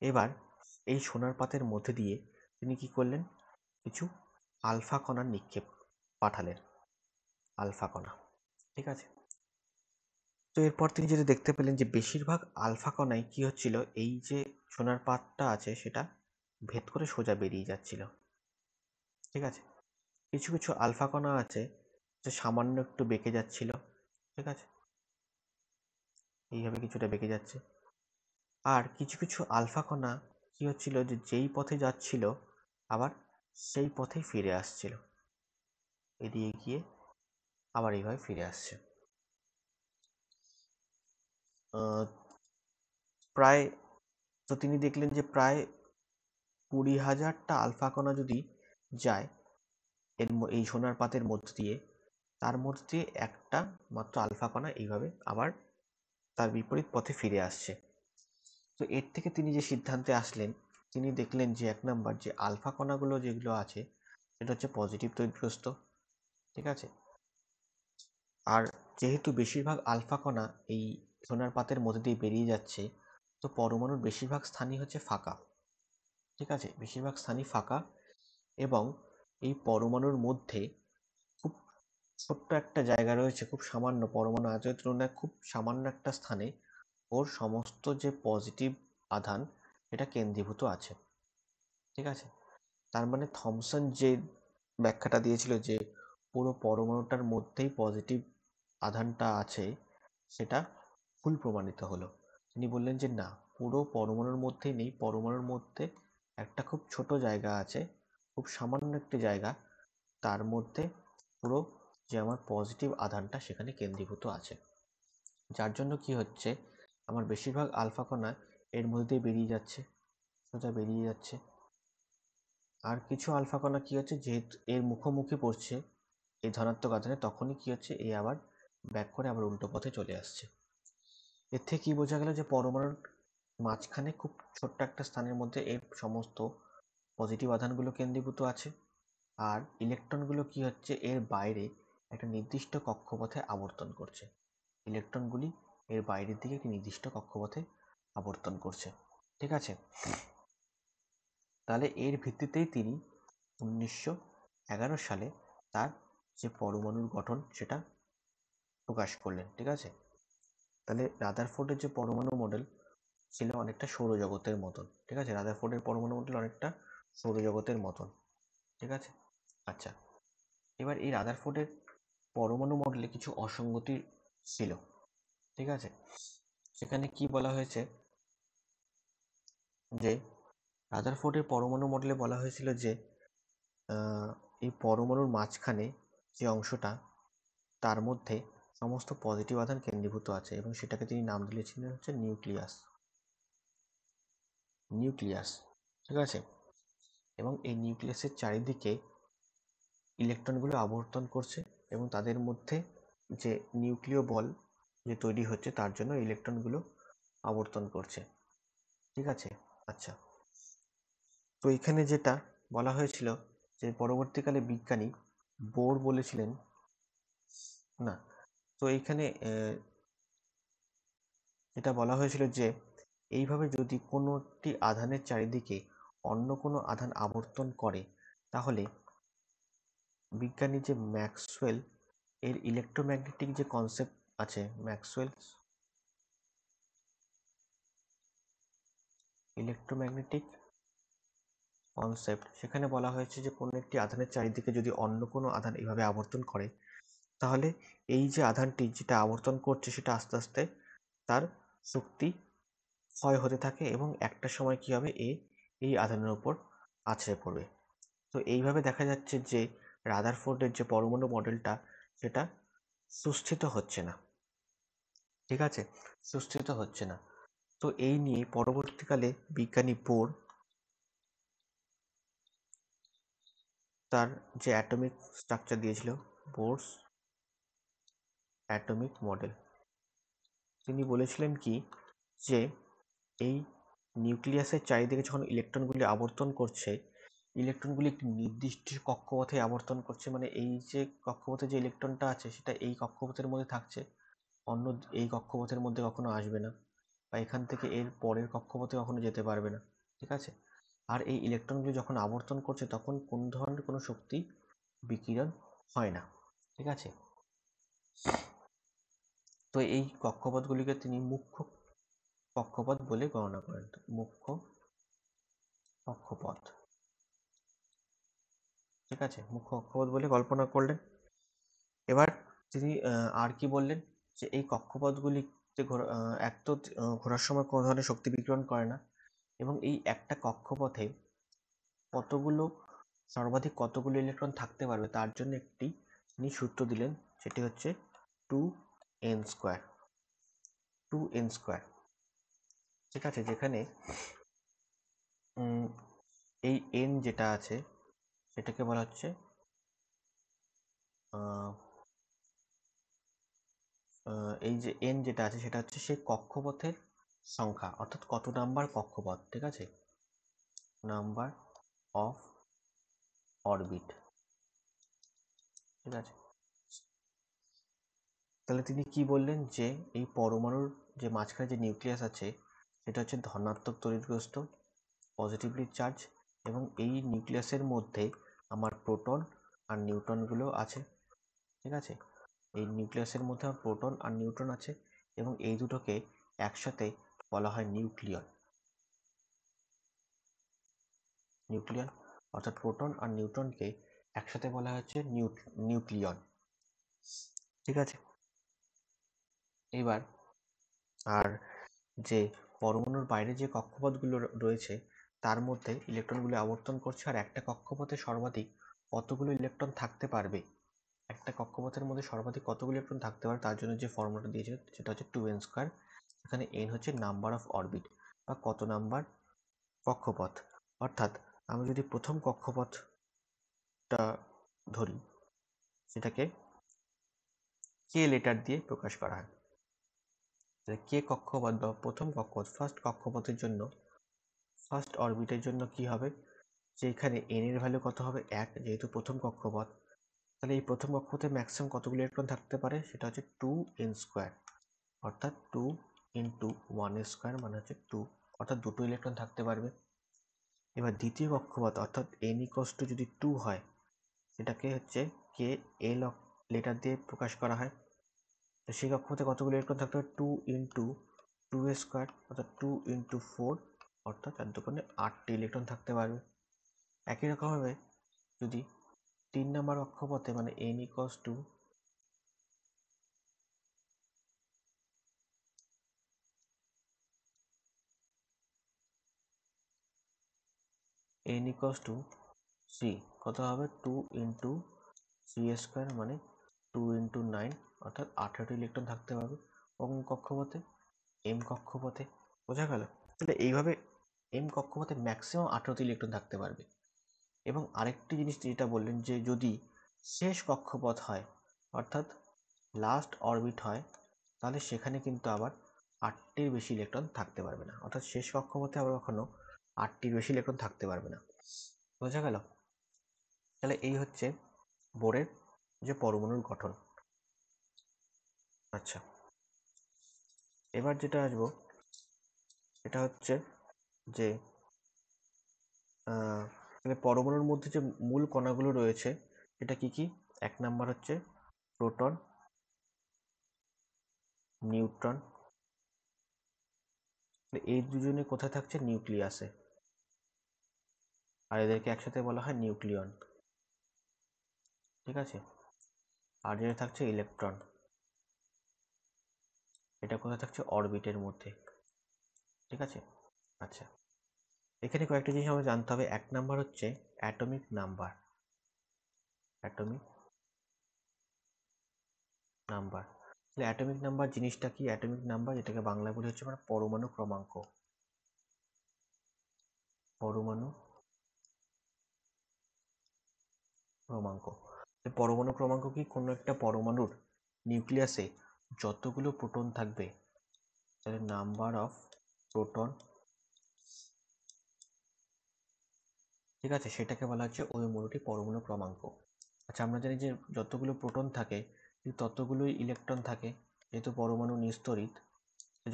এবার এই সোনার পাতের মধ্যে দিয়ে তিনি কি করলেন? কিছু আলফা কণার নিক্ষেপ পাঠালেন, আলফা কণা, ঠিক আছে? তো এরপর তিনি যেটা দেখতে পেলেন যে বেশিরভাগ আলফা কণায় কি হচ্ছিল, এই যে সোনার পাতটা আছে সেটা ভেদ করে সোজা বেরিয়ে যাচ্ছিল, ঠিক আছে? কিছু কিছু আলফা কণা আছে যে সামান্য একটু বেঁকে যাচ্ছিল, ঠিক আছে? এইভাবে কিছুটা বেঁকে যাচ্ছে। আর কিছু কিছু আলফা কণা কি হচ্ছিল, যে যেই পথে যাচ্ছিল আবার সেই পথেই ফিরে আসছিল, এদিকে গিয়ে আবার এইভাবে ফিরে আসছে। আহ, প্রায় তো তিনি দেখলেন যে প্রায় 20,000টা আলফা কণা যদি যায় এই সোনার পাতের মধ্য দিয়ে, তার মধ্যে দিয়ে একটা মাত্র আলফা কণা এইভাবে আবার তার বিপরীত পথে ফিরে আসছে। তো এর থেকে তিনি যে সিদ্ধান্তে আসলেন, তিনি দেখলেন যে 1 নাম্বার যে আলফা কণাগুলো যেগুলো আছে সেটা হচ্ছে পজিটিভ তড়িৎগ্রস্ত, ঠিক আছে? আর যেহেতু বেশিরভাগ আলফা কণা এই সোনার পাতের মধ্যে দিয়ে বেরিয়ে যাচ্ছে, তো পরমাণুর বেশিরভাগ স্থানই হচ্ছে ফাঁকা, ঠিক আছে? বেশিরভাগ স্থানই ফাঁকা এবং এই পরমাণুর মধ্যে খুব ছোট্ট একটা জায়গা রয়েছে, খুব সামান্য, পরমাণু আয়তনের তুলনায় খুব সামান্য একটা স্থানে ওর সমস্ত যে পজিটিভ আধান এটা কেন্দ্রীভূত আছে, ঠিক আছে? তার মানে থমসন যে ব্যাখ্যাটা দিয়েছিল যে পুরো পরমাণুটার মধ্যেই পজিটিভ আধানটা আছে, সেটা ভুল প্রমাণিত হলো। তিনি বললেন যে না, পুরো পরমাণুর মধ্যেই নেই, পরমাণুর মধ্যে একটা খুব ছোট জায়গা আছে, খুব সামান্য একটি জায়গা, তার মধ্যে পুরো যে আমার পজিটিভ আধানটা সেখানে কেন্দ্রীভূত আছে, যার জন্য কি হচ্ছে, আমার বেশিরভাগ আলফা কণা এর মধ্যে দিয়ে বেরিয়ে যাচ্ছে, সোজা বেরিয়ে যাচ্ছে। আর কিছু আলফা কণা কি হচ্ছে, যেহেতু এর মুখোমুখি পড়ছে এই ধনাত্মক আধানে, তখনই কি হচ্ছে, এ আবার ব্যাক করে আবার উল্টো পথে চলে আসছে। এর থেকে কি বোঝা গেল যে পরমাণুর মাঝখানে খুব ছোট্ট একটা স্থানের মধ্যে এর সমস্ত পজিটিভ আধানগুলো কেন্দ্রীভূত আছে, আর ইলেকট্রনগুলো কি হচ্ছে এর বাইরে একটা নির্দিষ্ট কক্ষপথে আবর্তন করছে। ইলেকট্রনগুলি এর বাইরের দিকে একটি নির্দিষ্ট কক্ষপথে আবর্তন করছে। ঠিক আছে, তাহলে এর ভিত্তিতেই তিনি 1911 সালে তার যে পরমাণুর গঠন সেটা প্রকাশ করলেন। ঠিক আছে, তাহলে রাদারফোর্ডের যে পরমাণু মডেল ছিল অনেকটা সৌরজগতের মতন। ঠিক আছে, রাদারফোর্ডের পরমাণু মডেল অনেকটা সৌরজগতের মতন। ঠিক আছে, আচ্ছা, এবার এই রাদারফোর্ডের পরমাণু মডেলে কিছু অসঙ্গতি ছিল। ঠিক আছে, সেখানে কি বলা হয়েছে যে রাদারফোর্ডের পরমাণু মডেলে বলা হয়েছিল যে এই পরমাণুর মাঝখানে যে অংশটা তার মধ্যে সমস্ত পজিটিভ আধান কেন্দ্রীভূত আছে এবং সেটাকে তিনি নাম দিয়েছিলেন হচ্ছে নিউক্লিয়াস। নিউক্লিয়াস, ঠিক আছে, এবং এই নিউক্লিয়াসের চারিদিকে ইলেকট্রনগুলো আবর্তন করছে এবং তাদের মধ্যে যে নিউক্লিয় বল যে তৈরি হচ্ছে তার জন্য ইলেকট্রনগুলো আবর্তন করছে। ঠিক আছে, আচ্ছা, তো এখানে যেটা বলা হয়েছিল যে পরবর্তীকালে বিজ্ঞানী বোর বলেছিলেন না, তো এইখানে এটা বলা হয়েছিল যে এইভাবে যদি কোনো একটি আধানের চারিদিকে অন্য কোনো আধান আবর্তন করে তাহলে বিজ্ঞানী যে ম্যাক্সওয়েল এর ইলেকট্রোম্যাগনেটিক যে কনসেপ্ট আছে, ম্যাক্সওয়েল ইলেকট্রোম্যাগনেটিক কনসেপ্ট, সেখানে বলা হয়েছে যে কোনো একটি আধানের চারিদিকে যদি অন্য কোনো আধান এইভাবে আবর্তন করে তাহলে এই যে আধানটি যেটা আবর্তন করছে সেটা আস্তে আস্তে তার শক্তি ক্ষয় হতে থাকে এবং একটা সময় কি হবে এই আধানের উপর আছড়ে পড়বে। তো এইভাবে দেখা যাচ্ছে যে রাদারফোর্ডের যে পরমাণু মডেলটা সেটা সুস্থিত হচ্ছে না। ঠিক আছে, সুস্থিত হচ্ছে না। তো এই নিয়ে পরবর্তীকালে বিজ্ঞানী বোর তার যে অ্যাটমিক স্ট্রাকচার দিয়েছিল, বোরস অ্যাটমিক মডেল, তিনি বলেছিলেন কি যে এই নিউক্লিয়াসের চারিদিকে যখন ইলেকট্রনগুলি আবর্তন করছে, ইলেকট্রনগুলি একটি নির্দিষ্ট কক্ষপথে আবর্তন করছে, মানে এই যে কক্ষপথে যে ইলেকট্রনটা আছে সেটা এই কক্ষপথের মধ্যে থাকছে, অন্য এই কক্ষপথের মধ্যে কখনো আসবে না বা এখান থেকে এর পরের কক্ষপথে কখনো যেতে পারবে না। ঠিক আছে, আর এই ইলেকট্রনগুলি যখন আবর্তন করছে তখন কোন ধরনের কোনো শক্তি বিকিরণ হয় না। ঠিক আছে, তো এই কক্ষপথগুলিকে তিনি মুখ্য কক্ষপথ বলে গণনা করেন। মুখ্য কক্ষপথ, ঠিক আছে, মুখ্য কক্ষপথ বলে কল্পনা করলেন। এবার তিনি আর কি বললেন যে এই কক্ষপথগুলিতে এক তো ঘোরার সময় কোনো ধরনের শক্তি বিকিরণ করে না এবং এই একটা কক্ষপথে কতগুলো সর্বাধিক কতগুলো ইলেকট্রন থাকতে পারবে তার জন্য একটি তিনি সূত্র দিলেন, সেটি হচ্ছে 2n²। 2n², ঠিক আছে, যেখানে এই n যেটা আছে সেটাকে বলা হচ্ছে এই যে n যেটা আছে সেটা হচ্ছে সেই কক্ষপথের সংখ্যা, অর্থাৎ কত নাম্বার কক্ষপথ। ঠিক আছে, নাম্বার অফ অরবিট। ঠিক আছে, তাহলে তিনি কি বললেন যে এই পরমাণুর যে মাঝখানে যে নিউক্লিয়াস আছে সেটা হচ্ছে ধনাত্মক তড়িৎগ্রস্ত, পজিটিভলি চার্জ, এবং এই নিউক্লিয়াসের মধ্যে আমার প্রোটন আর নিউট্রনগুলো আছে। ঠিক আছে, এই নিউক্লিয়াসের মধ্যে আমার প্রোটন আর নিউট্রন আছে এবং এই দুটোকে একসাথে বলা হয় নিউক্লিয়ন। নিউক্লিয়ন অর্থাৎ প্রোটন আর নিউট্রনকে একসাথে বলা হচ্ছে নিউক্লিয়ন। ঠিক আছে, এবার আর যে পরমাণুর বাইরে যে কক্ষপথগুলো রয়েছে তার মধ্যে ইলেকট্রনগুলো আবর্তন করছে, আর একটা কক্ষপথে সর্বাধিক কতগুলো ইলেকট্রন থাকতে পারবে, একটা কক্ষপথের মধ্যে সর্বাধিক কতগুলো ইলেকট্রন থাকতে পারে তার জন্য যে ফর্মুলাটা দিয়েছে সেটা হচ্ছে 2n²। এখানে n হচ্ছে নাম্বার অফ অরবিট বা কত নাম্বার কক্ষপথ। অর্থাৎ আমি যদি প্রথম কক্ষপথটা ধরি সেটাকে কে লেটার দিয়ে প্রকাশ করা হয়। কে কক্ষপথ বা প্রথম কক্ষপথ ফার্স্ট কক্ষপথের জন্য ফার্স্ট অরবিটের জন্য কি হবে, যে এখানে n এর ভ্যালু কত হবে 1, যেহেতু প্রথম কক্ষপথ, তাহলে এই প্রথম কক্ষপথে ম্যাক্সিমাম কতগুলো ইলেকট্রন থাকতে পারে, সেটা হচ্ছে 2n স্কোয়ার, অর্থাৎ 2 ইন্টু 1 স্কোয়ার মানে হচ্ছে 2, অর্থাৎ দুটো ইলেকট্রন থাকতে পারবে। এবার দ্বিতীয় কক্ষপথ অর্থাৎ n ইকোয়াস টু যদি 2 হয়, সেটাকে হচ্ছে কে এল লেটার দিয়ে প্রকাশ করা হয়। তো সেই কক্ষপথে কতগুলো ইলেকট্রন থাকতে পারে, 2 ইন্টু 2 স্কোয়ার অর্থাৎ 2 ইন্টু 4, অর্থাৎ 8টি ইলেকট্রন থাকতে পারবে। একই রকমভাবে যদি 3 নম্বর কক্ষপথে মানে n equals to n equals to 3, কত হবে 2 ইন্টু 3 স্কোয়ার মানে 2 ইন্টু 9, অর্থাৎ 18টি ইলেকট্রন থাকতে পারবে কোন কক্ষপথে, m কক্ষপথে। বোঝা গেল? তাহলে এইভাবে m কক্ষপথে ম্যাক্সিমাম 18টি ইলেকট্রন থাকতে পারবে। এবং আরেকটি জিনিস যেটা বললেন যে যদি শেষ কক্ষপথ হয় অর্থাৎ লাস্ট অরবিট হয়, তাহলে সেখানে কিন্তু আবার 8টির বেশি ইলেকট্রন থাকতে পারবে না, অর্থাৎ শেষ কক্ষপথে আবার কখনো 8টির বেশি ইলেকট্রন থাকতে পারবে না। বোঝা গেল? তাহলে এই হচ্ছে বোরের যে পরমাণুর গঠন। আচ্ছা, এবার যেটা আসবো সেটা হচ্ছে যে মানে পরমাণুর মধ্যে যে মূল কণাগুলো রয়েছে সেটা কি কি। 1 নাম্বার হচ্ছে প্রোটন, নিউট্রন, এই দুজনে কোথায় থাকছে, নিউক্লিয়াসে, আর এদেরকে একসাথে বলা হয় নিউক্লিয়ন। ঠিক আছে, আর যেটা থাকছে ইলেকট্রন, এটা কোথায় থাকছে, অরবিটের মধ্যে। ঠিক আছে, আচ্ছা, এখানে কয়েকটা জিনিস আমাদের জানতে হবে। 1 নাম্বার হচ্ছে অ্যাটমিক নাম্বার, অ্যাটমিক নাম্বার। তাহলে অ্যাটমিক নাম্বার জিনিসটা কি, অ্যাটমিক নাম্বার যেটাকে বাংলা বলে হচ্ছে মানে পরমাণু ক্রমাঙ্ক, পরমাণু ক্রমাঙ্ক। পরমাণু ক্রমাঙ্ক কি, কোনো একটা পরমাণুর নিউক্লিয়াসে যতগুলো প্রোটন থাকবে, তাহলে নাম্বার অফ প্রোটন, ঠিক আছে, সেটাকে বলা হচ্ছে ওই অণুটি পরমাণু ক্রমাঙ্ক। আচ্ছা, আমরা জানি যে যতগুলো প্রোটন থাকে ঠিক ততগুলোই ইলেকট্রন থাকে, যেহেতু পরমাণু নিস্তড়িত,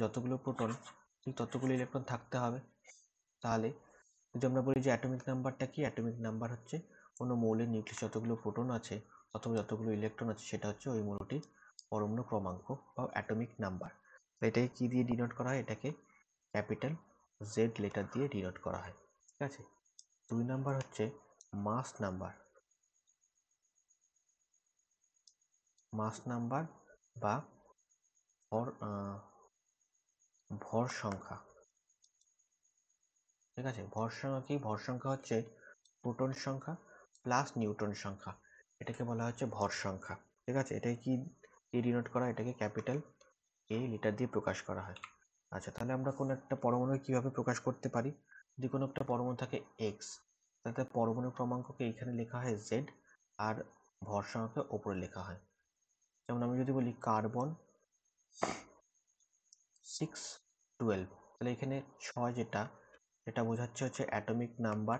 যতগুলো প্রোটন ঠিক ততগুলো ইলেকট্রন থাকতে হবে। তাহলে যদি আমরা বলি যে অ্যাটমিক নাম্বারটা কি, অ্যাটমিক নাম্বার হচ্ছে কোনো মৌলের নিউক্লিয়াসে যতগুলো প্রোটন আছে অথবা যতগুলো ইলেকট্রন আছে সেটা হচ্ছে ওই মৌলটির পরমাণু ক্রমাঙ্ক বা অ্যাটমিক নাম্বার। এটাকে কি দিয়ে ডিনোট করা হয়, এটাকে ক্যাপিটাল জেড লেটার দিয়ে ডিনোট করা হয়। ঠিক আছে, 2 নাম্বার হচ্ছে মাস নাম্বার, মাস নাম্বার বা ভর ভর সংখ্যা। ঠিক আছে, ভর সংখ্যা কি, ভর সংখ্যা হচ্ছে প্রোটন সংখ্যা প্লাস নিউট্রন সংখ্যা, এটাকে বলা হচ্ছে ভর সংখ্যা। ঠিক আছে, এটাকে কি দিয়ে ডিনোট করা হয়, এটাকে ক্যাপিটাল এ লিটার দিয়ে প্রকাশ করা হয়। আচ্ছা, তাহলে আমরা কোনো একটা পরমাণু কিভাবে প্রকাশ করতে পারি, যদি কোনো একটা পরমাণু থাকে এক্স, তাতে পরমাণু ক্রমাঙ্ককে এখানে লেখা হয় জেড আর ভর সংখ্যাকে ওপরে লেখা হয়। যেমন আমি যদি বলি কার্বন 612, তাহলে এখানে 6 যেটা, এটা বোঝাচ্ছে হচ্ছে অ্যাটমিক নাম্বার,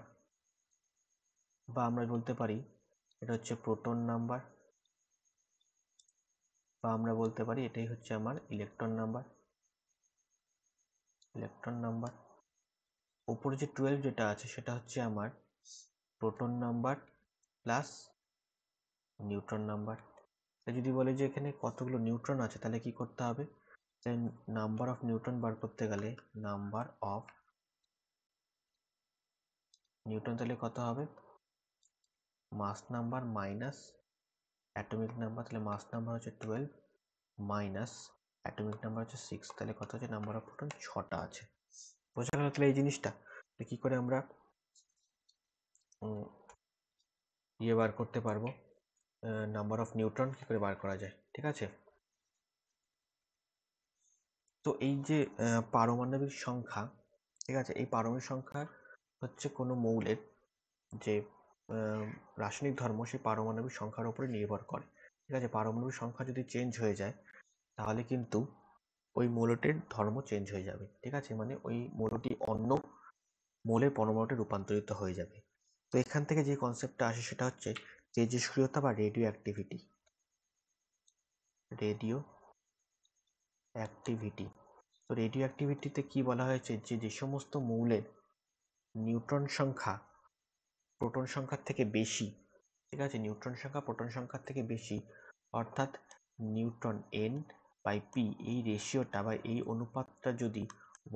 বা আমরা বলতে পারি এটা হচ্ছে প্রোটন নাম্বার, বা আমরা বলতে পারি এটাই হচ্ছে আমার ইলেকট্রন নাম্বার, ইলেকট্রন নাম্বার। উপরে যে 12 যেটা আছে সেটা হচ্ছে আমার proton number plus neutron number. যদি বলে যে এখানে কতগুলো নিউট্রন আছে, তাহলে কি করতে হবে, নাম্বার অফ নিউট্রন বার করতে গেলে নাম্বার অফ নিউট্রন তাহলে কত হবে, মাস নাম্বার মাইনাস অ্যাটমিক নাম্বার, তাহলে মাস নাম্বার হচ্ছে 12 মাইনাস অ্যাটমিক নাম্বার হচ্ছে 6, তাহলে কত হচ্ছে, নাম্বার অফ প্রোটন 6টা আছে। বোঝা গেল? তাহলে এই জিনিসটা কি করে আমরা ইয়ে বার করতে পারবো, নাম্বার অফ নিউট্রন কি করে বার করা যায়। ঠিক আছে, তো এই যে পারমাণবিক সংখ্যা, ঠিক আছে, এই পারমাণবিক সংখ্যা হচ্ছে কোনো মৌলের যে রাসায়নিক ধর্ম সেই পারমাণবিক সংখ্যার উপরে নির্ভর করে। ঠিক আছে, পারমাণবিক সংখ্যা যদি চেঞ্জ হয়ে যায় তাহলে কিন্তু ওই মৌলটির ধর্ম চেঞ্জ হয়ে যাবে। ঠিক আছে, মানে ওই মৌলটি অন্য মৌলের পরমাণুতে রূপান্তরিত হয়ে যাবে। তো এখান থেকে যে কনসেপ্টটা আসে সেটা হচ্ছে তেজস্ক্রিয়তা বা রেডিও অ্যাক্টিভিটি। Radio activity. তো রেডিও অ্যাক্টিভিটিতে কি বলা হয়েছে, যে সমস্ত মৌলের নিউট্রন সংখ্যা প্রোটন সংখ্যার থেকে বেশি, ঠিক আছে, নিউট্রন সংখ্যা প্রোটন সংখ্যার থেকে বেশি, অর্থাৎ নিউট্রন N/P এই রেশিওটা বা এই অনুপাতটা যদি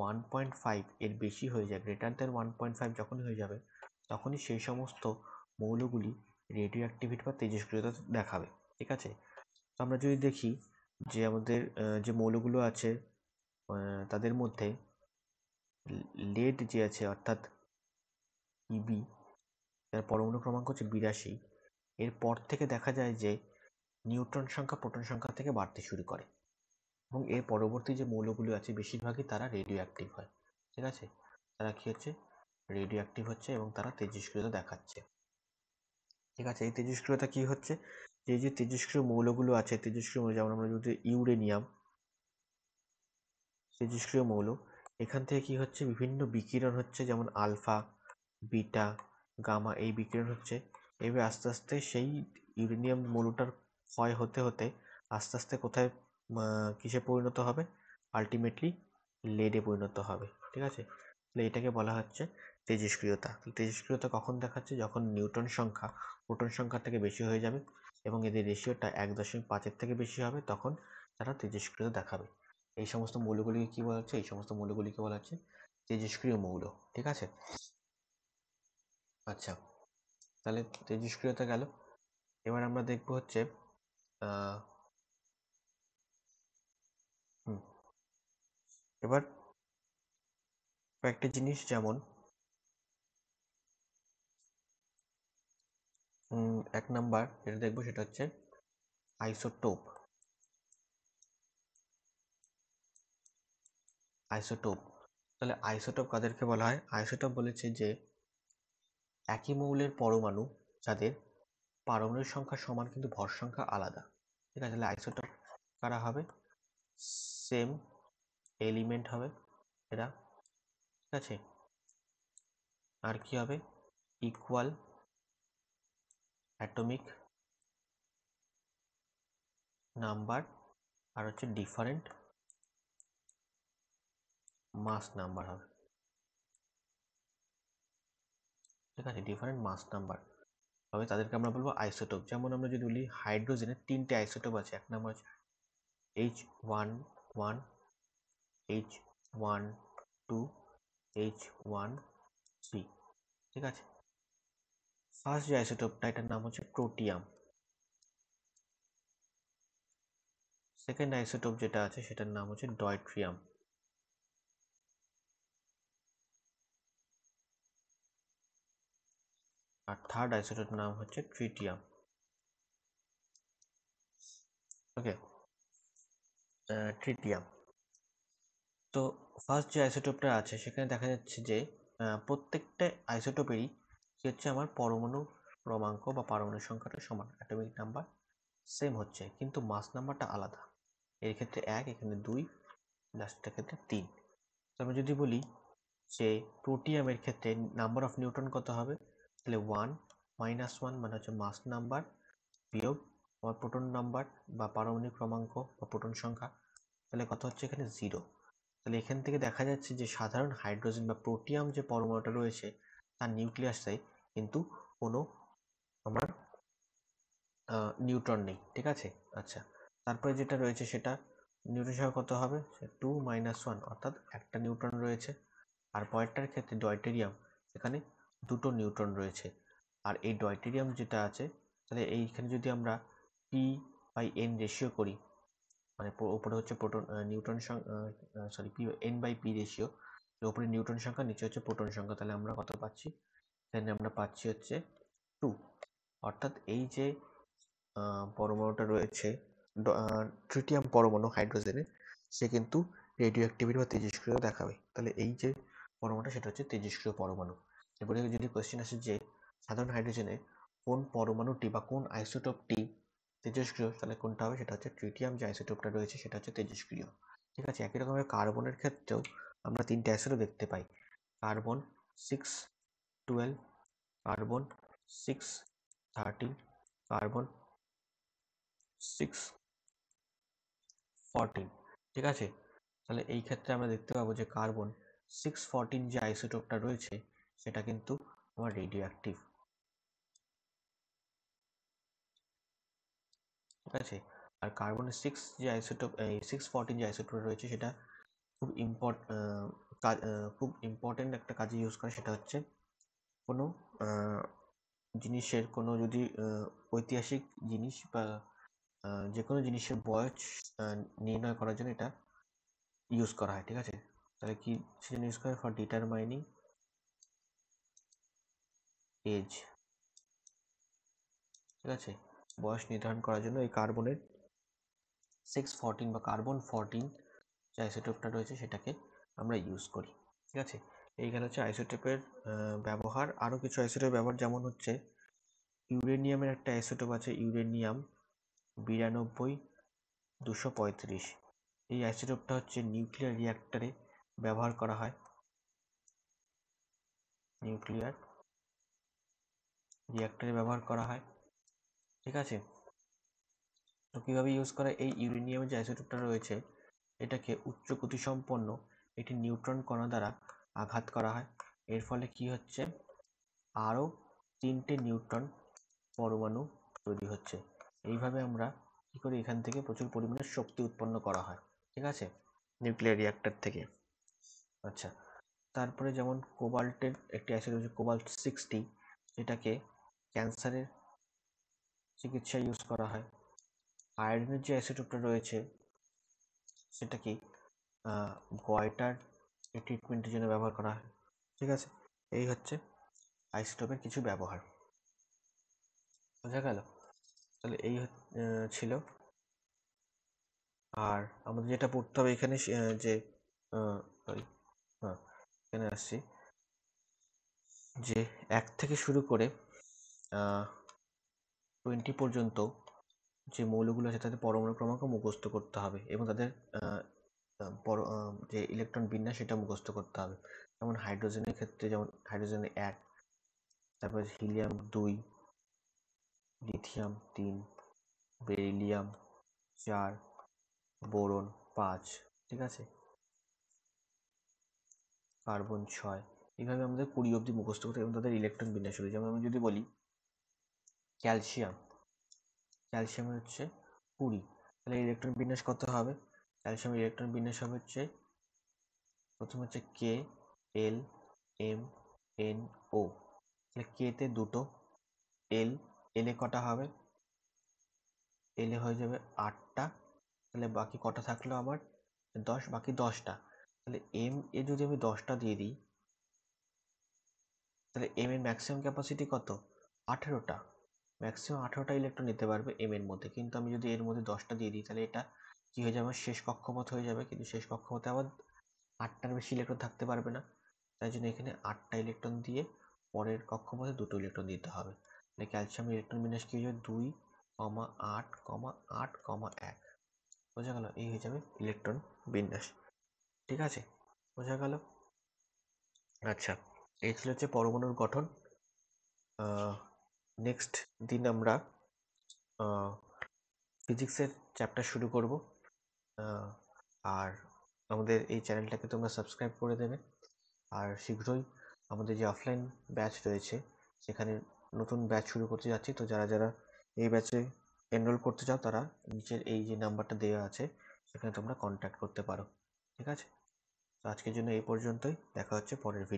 1.5 এর বেশি হয়ে যায়, গ্রেটার দ্যান 1.5 যখনই হয়ে যাবে, তখনই সেই সমস্ত মৌলগুলি রেডিও অ্যাক্টিভিটি বা তেজস্ক্রিয়তা দেখাবে। ঠিক আছে, তো আমরা যদি দেখি যে আমাদের যে মৌলগুলো আছে তাদের মধ্যে লেড যে আছে অর্থাৎ Eb, এর পরমাণু ক্রমাঙ্ক হচ্ছে 82। এরপর থেকে দেখা যায় যে নিউট্রন সংখ্যা প্রোটন সংখ্যা থেকে বাড়তে শুরু করে এবং এর পরবর্তী যে মৌলগুলো আছে বেশিরভাগই তারা রেডিও অ্যাক্টিভ হয়। ঠিক আছে, তারা কি হচ্ছে, রেডিও অ্যাক্টিভ হচ্ছে এবং তারা তেজস্ক্রিয়তা দেখাচ্ছে। ঠিক আছে, এই তেজস্ক্রিয়তা কি হচ্ছে, যে তেজস্ক্রিয় মৌলগুলো আছে, তেজস্ক্রিয় মৌল যেমন আমরা যদি ইউরেনিয়াম তেজস্ক্রিয় মৌল, এখান থেকে কি হচ্ছে, বিভিন্ন বিকিরণ হচ্ছে, যেমন আলফা, বিটা, গামা, এই বিকিরণ হচ্ছে। এবার আস্তে আস্তে সেই ইউরেনিয়াম মৌলটার ক্ষয় হতে হতে আস্তে আস্তে কোথায় কিসে পরিণত হবে, আলটিমেটলি লেডে পরিণত হবে। ঠিক আছে, তাহলে এটাকে বলা হচ্ছে তেজস্ক্রিয়তা। তেজস্ক্রিয়তা কখন দেখাচ্ছে, যখন নিউট্রন সংখ্যা প্রোটন সংখ্যা থেকে বেশি হয়ে যাবে এবং এদের রেশিওটা 1.5-এর থেকে বেশি হবে, তখন তারা তেজস্ক্রিয়তা দেখাবে। এই সমস্ত মৌলগুলিকে কি বলা হচ্ছে, এই সমস্ত মৌলগুলিকে বলা হচ্ছে তেজস্ক্রিয় মৌল। ঠিক আছে, আচ্ছা, তাহলে তেজস্ক্রিয়তা গেল। এবার আমরা দেখব হচ্ছে এবার কয়েকটা জিনিস, যেমন 1 নাম্বার যেটা দেখবো সেটা হচ্ছে আইসোটোপ। আইসোটোপ, তাহলে আইসোটোপ কাদেরকে বলা হয়, আইসোটোপ বলেছে যে একই মৌলের পরমাণু যাদের পারমাণবিক সংখ্যা সমান কিন্তু ভর সংখ্যা আলাদা। ঠিক আছে, তাহলে আইসোটোপ কারা হবে, সেম এলিমেন্ট হবে এরা। ঠিক আছে, আর কি হবে, ইকুয়াল অ্যাটমিক নাম্বার, আর হচ্ছে ডিফারেন্ট মাস নাম্বার হবে। ঠিক আছে, ডিফারেন্ট মাস নাম্বার হবে, তাদেরকে আমরা বলবো আইসোটোপ। যেমন আমরা যদি বলি হাইড্রোজেনের 3টে আইসোটোপ আছে। 1 নাম্বার হচ্ছে H11, H12, H13। ঠিক আছে, ফার্স্ট যে আইসোটোপটা এটার নাম হচ্ছে প্রোটিয়াম। সেকেন্ড আইসোটোপ যেটা আছে সেটার নাম হচ্ছে ডয়ট্রিয়াম। আর থার্ড আইসোটোপের নাম হচ্ছে ট্রিটিয়াম। ওকে, ট্রিটিয়াম। তো ফার্স্ট যে আইসোটোপটা আছে সেখানে দেখা যাচ্ছে যে প্রত্যেকটা আইসোটোপেরই কি হচ্ছে, আমার পরমাণু ক্রমাঙ্ক বা পারমাণবিক সংখ্যাটা সমান, অ্যাটমিক নাম্বার সেম হচ্ছে, কিন্তু মাস নাম্বারটা আলাদা। এর ক্ষেত্রে 1, এখানে 2, লাস্টের ক্ষেত্রে 3। তো আমি যদি বলি যে প্রোটিয়ামের ক্ষেত্রে নাম্বার অফ নিউট্রন কত হবে, তাহলে 1 - 1 মানে হচ্ছে মাস নাম্বার বিয়োগ আমার প্রোটন নাম্বার বা পারমাণবিক ক্রমাঙ্ক বা প্রোটন সংখ্যা, তাহলে কত হচ্ছে এখানে 0। তাহলে এখান থেকে দেখা যাচ্ছে যে সাধারণ হাইড্রোজেন বা প্রোটিয়াম যে পরমাণুটা রয়েছে তার নিউক্লিয়াসে কিন্তু কোনো আমার নিউট্রন নেই। ঠিক আছে, আচ্ছা, তারপরে যেটা রয়েছে সেটা নিউট্রন সংখ্যা কত হবে, 2 - 1, অর্থাৎ একটা নিউট্রন রয়েছে। আর পরেরটার ক্ষেত্রে ডয়টেরিয়াম, এখানে দুটো নিউট্রন রয়েছে। আর এই ডয়টেরিয়াম যেটা আছে, তাহলে এইখানে যদি আমরা P/N রেশিও করি, মানে উপরে হচ্ছে proton neutron sorry N/P ratio, উপরে নিউট্রন সংখ্যা নিচে হচ্ছে প্রোটন সংখ্যা, তাহলে আমরা কত পাচ্ছি, এখানে আমরা পাচ্ছি হচ্ছে 2। অর্থাৎ এই যে পরমাণুটা রয়েছে ট্রিটিয়াম পরমাণু হাইড্রোজেনের, সে কিন্তু রেডিও অ্যাক্টিভিটি বা তেজস্ক্রিয় দেখাবে। তাহলে এই যে পরমাণুটা সেটা হচ্ছে তেজস্ক্রিয় পরমাণু। এবারে যদি কোশ্চেন আসে যে সাধারণ হাইড্রোজেনের কোন পরমাণুটি বা কোন আইসোটোপটি তেজস্ক্রিয়, তাহলে কোনটা হবে? সেটা হচ্ছে ট্রিটিয়াম, যে আইসোটোপটা রয়েছে সেটা হচ্ছে তেজস্ক্রিয়। ঠিক আছে, একই রকমভাবে কার্বনের ক্ষেত্রেও আমরা তিনটে অ্যাসিডও দেখতে পাই। Carbon 612, carbon 613, carbon 614। ঠিক আছে, তাহলে এই ক্ষেত্রে আমরা দেখতে পাবো যে কার্বন 614 যে আইসোটোপটা রয়েছে সেটা কিন্তু আমার রেডিও অ্যাক্টিভ। ঠিক আছে, আর কার্বনের 614 যে আইসোটোপ রয়েছে সেটা খুব ইম্পর্টেন্ট একটা কাজে ইউজ করে। সেটা হচ্ছে কোনো জিনিসের কোনো যদি ঐতিহাসিক জিনিস বা যে কোনো জিনিসের বয়স নির্ণয় করার জন্য এটা ইউজ করা হয়। ঠিক আছে, তাহলে কি সেজন্য ইউজ করে? For determining age. ঠিক আছে, বয়স নির্ধারণ করার জন্য এই কার্বনের 614 বা কার্বন 14 যে আইসোটোপটা রয়েছে সেটাকে আমরা ইউজ করি। ঠিক আছে, এইখানে হচ্ছে আইসোটোপের ব্যবহার। আরও কিছু আইসোটোপের ব্যবহার যেমন হচ্ছে ইউরেনিয়ামের একটা আইসোটোপ আছে, ইউরেনিয়াম 92-235। এই আইসোটোপটা হচ্ছে নিউক্লিয়ার রিঅ্যাক্টরে ব্যবহার করা হয়। নিউক্লিয়ার রিঅ্যাক্টরে ব্যবহার করা হয়। ঠিক আছে, তো কীভাবে ইউজ করে? এই ইউরেনিয়ামের যে আইসোটোপটা রয়েছে এটাকে উচ্চ গতিসম্পন্ন একটি নিউট্রন কণা দ্বারা আঘাত করা হয়। এর ফলে কি হচ্ছে? আরও 3টে নিউট্রন পরমাণু তৈরি হচ্ছে। এইভাবে আমরা কি করি? এখান থেকে প্রচুর পরিমাণে শক্তি উৎপন্ন করা হয়। ঠিক আছে, নিউক্লিয়ার রিঅ্যাক্টর থেকে। আচ্ছা, তারপরে যেমন কোবাল্টের একটি অ্যাসিড রয়েছে কোবাল্ট 60, যেটাকে ক্যান্সারের চিকিৎসায় ইউজ করা হয়। আয়রনের যে অ্যাসিডটা রয়েছে সেটা কি গয়টার ট্রিটমেন্টের জন্য ব্যবহার করা হয়। ঠিক আছে, এই হচ্ছে আইসোটোপের কিছু ব্যবহার। বোঝা গেল? তাহলে এই ছিল। আর আমাদের যেটা পড়তে হবে এখানে যে সরি, হ্যাঁ, এখানে আসছি যে 1 থেকে শুরু করে 20 পর্যন্ত যে মৌলগুলো আছে তাদের পরমাণু ক্রমাঙ্ক মুখস্থ করতে হবে এবং তাদের যে ইলেকট্রন বিন্যাস সেটা মুখস্থ করতে হবে। যেমন হাইড্রোজেনের ক্ষেত্রে যেমন হাইড্রোজেন 1, তারপরে হিলিয়াম 2, লিথিয়াম 3, বেরিলিয়াম 4, বোরন 5। ঠিক আছে, কার্বন 6। এইভাবে আমাদের 20 অবধি মুখস্থ করতে এবং তাদের ইলেকট্রন বিন্যাস হবে। যেমন আমি যদি বলি ক্যালসিয়ামের হচ্ছে 20, তাহলে ইলেকট্রন বিন্যাস কত হবে? ক্যালসিয়ামের ইলেকট্রন বিন্যাস হবে হচ্ছে প্রথম হচ্ছে কে, এল, এম, এন, ও। তাহলে কে তে 2টো, এলে কটা হবে? এলে হয়ে যাবে 8টা, তাহলে বাকি কটা থাকলো আমার? 10, বাকি 10টা। তাহলে এম এ যদি আমি 10টা দিয়ে দিই তাহলে এম এর ম্যাক্সিমাম ক্যাপাসিটি কত? 18টা। ম্যাক্সিমাম 18টা ইলেকট্রন নিতে পারবে এম এর মধ্যে, কিন্তু আমি যদি এর মধ্যে 10টা দিয়ে দিই তাহলে এটা কি হয়ে যাবে? আমার শেষ কক্ষপথ হয়ে যাবে, কিন্তু শেষ কক্ষপথে আবার 8টার বেশি ইলেকট্রন থাকতে পারবে না। তাই জন্য এখানে 8টা ইলেকট্রন দিয়ে পরের কক্ষপথে 2টো ইলেকট্রন দিতে হবে। তাহলে ক্যালসিয়ামের ইলেকট্রন বিন্যাস কি হয়ে যাবে? 2, 8, 8, 1। বোঝা গেল? এই হয়ে যাবে ইলেকট্রন বিন্যাস। ঠিক আছে, বোঝা গেল? আচ্ছা, এই ছিল হচ্ছে পরমাণুর গঠন। নেক্সট দিন আমরা ফিজিক্সের চ্যাপ্টার শুরু করব। আর আমাদের এই চ্যানেলটাকে তোমরা সাবস্ক্রাইব করে দেবে। আর শীঘ্রই আমাদের যে অফলাইন ব্যাচ রয়েছে সেখানে নতুন ব্যাচ শুরু করতে যাচ্ছি। তো যারা যারা এই ব্যাচে এনরোল করতে চাও তারা নিচের এই যে নাম্বারটা দেওয়া আছে সেখানে তোমরা কন্ট্যাক্ট করতে পারো। ঠিক আছে, তো আজকের জন্য এই পর্যন্তই। দেখা হচ্ছে পরের ভিডিও।